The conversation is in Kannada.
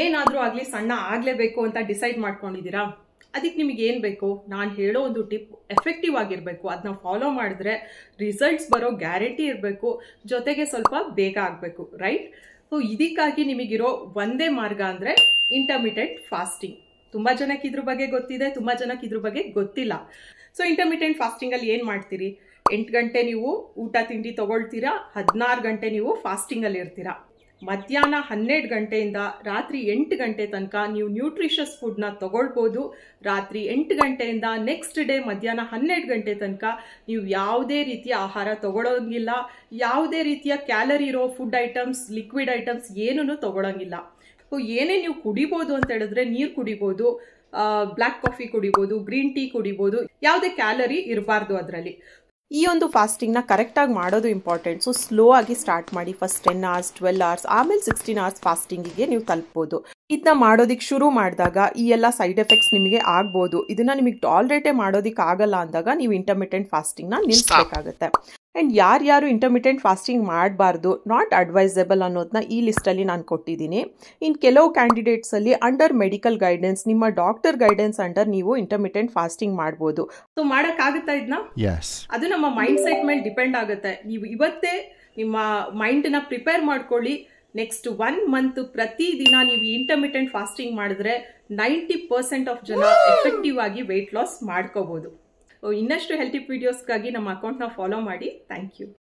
ಏನಾದರೂ ಆಗಲಿ ಸಣ್ಣ ಆಗಲೇಬೇಕು ಅಂತ ಡಿಸೈಡ್ ಮಾಡ್ಕೊಂಡಿದ್ದೀರಾ? ಅದಕ್ಕೆ ನಿಮಗೆ ಏನು ಬೇಕು? ನಾನು ಹೇಳೋ ಒಂದು ಟಿಪ್ ಎಫೆಕ್ಟಿವ್ ಆಗಿರಬೇಕು, ಅದನ್ನ ಫಾಲೋ ಮಾಡಿದ್ರೆ ರಿಸಲ್ಟ್ಸ್ ಬರೋ ಗ್ಯಾರಂಟಿ ಇರಬೇಕು, ಜೊತೆಗೆ ಸ್ವಲ್ಪ ಬೇಗ ಆಗಬೇಕು, ರೈಟ್? ಸೊ ಇದಕ್ಕಾಗಿ ನಿಮಗಿರೋ ಒಂದೇ ಮಾರ್ಗ ಅಂದರೆ ಇಂಟರ್ಮಿಟೆಂಟ್ ಫಾಸ್ಟಿಂಗ್. ತುಂಬ ಜನಕ್ಕೆ ಇದ್ರ ಬಗ್ಗೆ ಗೊತ್ತಿದೆ, ತುಂಬ ಜನಕ್ಕೆ ಇದ್ರ ಬಗ್ಗೆ ಗೊತ್ತಿಲ್ಲ. ಸೊ ಇಂಟರ್ಮಿಟೆಂಟ್ ಫಾಸ್ಟಿಂಗಲ್ಲಿ ಏನು ಮಾಡ್ತೀರಿ? 8 ಗಂಟೆ ನೀವು ಊಟ ತಿಂಡಿ ತಗೊಳ್ತೀರಾ, 16 ಗಂಟೆ ನೀವು ಫಾಸ್ಟಿಂಗಲ್ಲಿ ಇರ್ತೀರಾ. ಮಧ್ಯಾಹ್ನ 12 ಗಂಟೆಯಿಂದ ರಾತ್ರಿ 8 ಗಂಟೆ ತನಕ ನೀವು ನ್ಯೂಟ್ರಿಷಸ್ ಫುಡ್ನ ತಗೊಳ್ಬೋದು. ರಾತ್ರಿ 8 ಗಂಟೆಯಿಂದ ನೆಕ್ಸ್ಟ್ ಡೇ ಮಧ್ಯಾಹ್ನ 12 ಗಂಟೆ ತನಕ ನೀವು ಯಾವುದೇ ರೀತಿಯ ಆಹಾರ ತಗೊಳ್ಳೋಂಗಿಲ್ಲ, ಯಾವುದೇ ರೀತಿಯ ಕ್ಯಾಲರಿ ಇರೋ ಫುಡ್ ಐಟಮ್ಸ್, ಲಿಕ್ವಿಡ್ ಐಟಮ್ಸ್ ಏನೂ ತಗೊಳ್ಳೋಂಗಿಲ್ಲ. ಸೊ ಏನೇ ನೀವು ಕುಡಿಬೋದು ಅಂತ ಹೇಳಿದ್ರೆ ನೀರು ಕುಡಿಬೋದು, ಬ್ಲ್ಯಾಕ್ ಕಾಫಿ ಕುಡಿಬೋದು, ಗ್ರೀನ್ ಟೀ ಕುಡಿಬೋದು, ಯಾವುದೇ ಕ್ಯಾಲರಿ ಇರಬಾರ್ದು ಅದರಲ್ಲಿ. ಈ ಒಂದು ಫಾಸ್ಟಿಂಗ್ನ ಕರೆಕ್ಟಾಗಿ ಮಾಡೋದು ಇಂಪಾರ್ಟೆಂಟ್. ಸೊ ಸ್ಲೋ ಆಗಿ ಸ್ಟಾರ್ಟ್ ಮಾಡಿ. ಫಸ್ಟ್ 10 hours, 12 hours, ಆಮೇಲೆ 16 hours ಫಾಸ್ಟಿಂಗಿಗೆ ನೀವು ತಲುಪ್ಬೋದು. ಇದನ್ನ ಮಾಡೋದಿಕ್ಕೆ ಶುರು ಮಾಡಿದಾಗ ಈ ಎಲ್ಲ ಸೈಡ್ ಎಫೆಕ್ಟ್ಸ್ ನಿಮಗೆ ಆಗ್ಬೋದು. ಇದನ್ನ ನಿಮಗೆ ಟಾಲರೇಟೇ ಮಾಡೋದಿಕ್ಕೆ ಆಗಲ್ಲ ಅಂದಾಗ ನೀವು ಇಂಟರ್ಮಿಟೆಂಟ್ ಫಾಸ್ಟಿಂಗ್ನ ನಿಲ್ಲಿಸಬೇಕಾಗುತ್ತೆ. ಆ್ಯಂಡ್ ಯಾರ್ಯಾರು ಇಂಟರ್ಮಿಟೆಂಟ್ ಫಾಸ್ಟಿಂಗ್ ಮಾಡಬಾರ್ದು, ನಾಟ್ ಅಡ್ವೈಸಬಲ್ ಅನ್ನೋದನ್ನ ಈ ಲಿಸ್ಟಲ್ಲಿ ನಾನು ಕೊಟ್ಟಿದ್ದೀನಿ. ಇನ್ನು ಕೆಲವು ಕ್ಯಾಂಡಿಡೇಟ್ಸಲ್ಲಿ ಅಂಡರ್ ಮೆಡಿಕಲ್ ಗೈಡೆನ್ಸ್, ನಿಮ್ಮ ಡಾಕ್ಟರ್ ಗೈಡೆನ್ಸ್ ಅಂಡರ್ ನೀವು ಇಂಟರ್ಮಿಟೆಂಟ್ ಫಾಸ್ಟಿಂಗ್ ಮಾಡ್ಬೋದು. ಸೊ ಮಾಡೋಕ್ಕಾಗುತ್ತಾ ಇದನ್ನ? ಅದು ನಮ್ಮ ಮೈಂಡ್ ಸೆಟ್ ಮೇಲೆ ಡಿಪೆಂಡ್ ಆಗುತ್ತೆ. ನೀವು ಇವತ್ತೇ ನಿಮ್ಮ ಮೈಂಡನ್ನ ಪ್ರಿಪೇರ್ ಮಾಡ್ಕೊಳ್ಳಿ. ನೆಕ್ಸ್ಟ್ 1 month ಪ್ರತಿದಿನ ನೀವು ಇಂಟರ್ಮಿಟೆಂಟ್ ಫಾಸ್ಟಿಂಗ್ ಮಾಡಿದ್ರೆ 90% ಆಫ್ ಜನ ಎಫೆಕ್ಟಿವ್ ಆಗಿ ವೆಯ್ಟ್ ಲಾಸ್ ಮಾಡ್ಕೋಬಹುದು. ಇನ್ನಷ್ಟು ಹೆಲ್ತಿ ವಿಡಿಯೋಸ್ಗಾಗಿ ನಮ್ಮ ಅಕೌಂಟ್ನ ಫಾಲೋ ಮಾಡಿ. Thank you.